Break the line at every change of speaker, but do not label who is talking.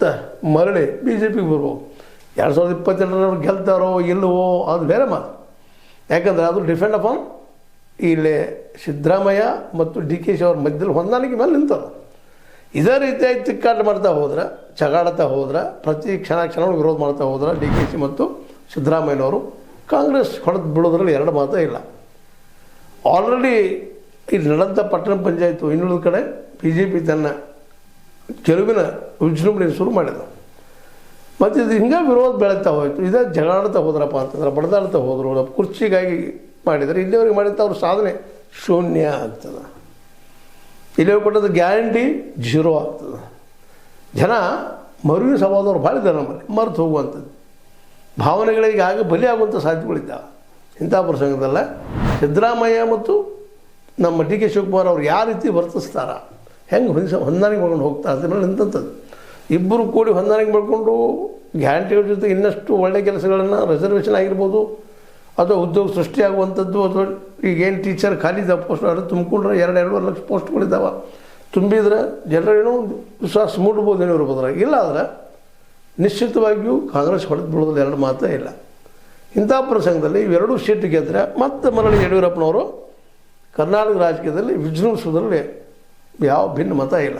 ಮತ್ತು ಮರಳಿ B J ಪಿಗೆ ಬರ್ಬೋದು. 2022 ಗೆಲ್ತಾರೋ ಇಲ್ಲವೋ ಅದು ಬೇರೆ ಮಾತು. ಯಾಕಂದರೆ ಅದು ಡಿಫೆಂಡ್ ಅಪಾನ್ ಇಲ್ಲಿ ಸಿದ್ದರಾಮಯ್ಯ ಮತ್ತು ಡಿ ಕೆ ಶಿ ಅವ್ರ ಮಧ್ಯದಲ್ಲಿ ಹೊಂದಾಣಿಕೆ ಮೇಲೆ ನಿಂತರು. ಇದೇ ರೀತಿಯಾಗಿ ತಿಕ್ಕಾಟ ಮಾಡ್ತಾ ಹೋದ್ರೆ, ಜಗಾಡ್ತಾ ಹೋದ್ರೆ, ಪ್ರತಿ ಕ್ಷಣ ವಿರೋಧ ಮಾಡ್ತಾ ಹೋದ್ರೆ ಡಿ ಕೆ ಶಿ ಮತ್ತು ಸಿದ್ದರಾಮಯ್ಯನವರು ಕಾಂಗ್ರೆಸ್ ಹೊಡೆದು ಬಿಡೋದ್ರಲ್ಲಿ ಎರಡು ಮಾತೇ ಇಲ್ಲ. ಆಲ್ರೆಡಿ ಇಲ್ಲಿ ನಡೆದ ಪಟ್ಟಣ ಪಂಚಾಯತು ಇನ್ನುಳಿದ ಕಡೆ ಬಿ ಜೆ ಪಿ ತನ್ನ ಗೆಲುವಿನ ವಿಜೃಂಭಣೆ ಶುರು ಮಾಡಿದ. ಮತ್ತು ಇದು ಹಿಂಗೆ ವಿರೋಧ ಬೆಳೀತಾ ಹೋಯಿತು. ಇದೇ ಜಗಾಡ್ತಾ ಹೋದ್ರಪ್ಪ ಅಂತಂದ್ರೆ, ಬಡ್ದಾಡ್ತಾ ಹೋದರು, ಕುರ್ಚಿಗಾಗಿ ಮಾಡಿದರೆ ಇಲ್ಲಿವರೆಗೆ ಮಾಡಿದ ಅವ್ರ ಸಾಧನೆ ಶೂನ್ಯ ಆಗ್ತದೆ. ಇಲ್ಲಿವರೆಗೆ ಕೊಟ್ಟದ್ದು ಗ್ಯಾರಂಟಿ 0 ಆಗ್ತದೆ. ಜನ ಮರುವಿನ ಸವಾದವ್ರು ಭಾಳ ಇದ್ದಾರೆ ನಮ್ಮಲ್ಲಿ, ಮರೆತು ಹೋಗುವಂಥದ್ದು ಭಾವನೆಗಳಿಗೆ ಆಗ ಬಲಿ ಆಗುವಂಥ ಸಾಧ್ಯತೆಗಳಿದ್ದಾವೆ. ಇಂಥ ಪ್ರಸಂಗದಲ್ಲ ಸಿದ್ದರಾಮಯ್ಯ ಮತ್ತು ನಮ್ಮ ಡಿ ಕೆ ಶಿವಕುಮಾರ್ ಅವ್ರು ಯಾವ ರೀತಿ ವರ್ತಿಸ್ತಾರ, ಹೆಂಗೆ ಹೊಂದಾಣಿಕೆ ಮಾಡ್ಕೊಂಡು ಹೋಗ್ತಾರೆ ಅದ್ರ ಮೇಲೆ ನಿಂತಂಥದ್ದು. ಇಬ್ಬರು ಕೂಡಿ ಹೊಂದಾಣಿಕೆ ಮಾಡಿಕೊಂಡು ಗ್ಯಾರಂಟಿಗಳ ಜೊತೆ ಇನ್ನಷ್ಟು ಒಳ್ಳೆಯ ಕೆಲಸಗಳನ್ನು ರಿಸರ್ವೇಷನ್ ಆಗಿರ್ಬೋದು, ಅಥವಾ ಉದ್ಯೋಗ ಸೃಷ್ಟಿಯಾಗುವಂಥದ್ದು, ಅಥವಾ ಈಗೇನು ಟೀಚರ್ ಖಾಲಿ ಇದ್ದಾವೆ ಪೋಸ್ಟ್ ಅದು ತುಂಬಿಕೊಂಡ್ರೆ 2-2.5 ಲಕ್ಷ ಪೋಸ್ಟ್ಗಳಿದ್ದಾವೆ. ತುಂಬಿದ್ರೆ ಜನರೇನೋ ವಿಶ್ವಾಸ ಮೂಡ್ಬೋದು ಇರ್ಬೋದ್ರ. ಇಲ್ಲ ಆದರೆ ನಿಶ್ಚಿತವಾಗಿಯೂ ಕಾಂಗ್ರೆಸ್ ಹೊಡೆದು ಬಿಡೋದ್ರಲ್ಲಿ ಎರಡು ಮಾತೇ ಇಲ್ಲ. ಇಂಥ ಪ್ರಸಂಗದಲ್ಲಿ ಇವೆರಡೂ ಸೀಟ್ ಗೆದ್ದರೆ ಮತ್ತೆ ಮರಳಿ ಯಡಿಯೂರಪ್ಪನವರು ಕರ್ನಾಟಕ ರಾಜಕೀಯದಲ್ಲಿ ವಿಜೃಂಭಿಸೋದ್ರಲ್ಲಿ ಯಾವ ಭಿನ್ನ ಮತ ಇಲ್ಲ.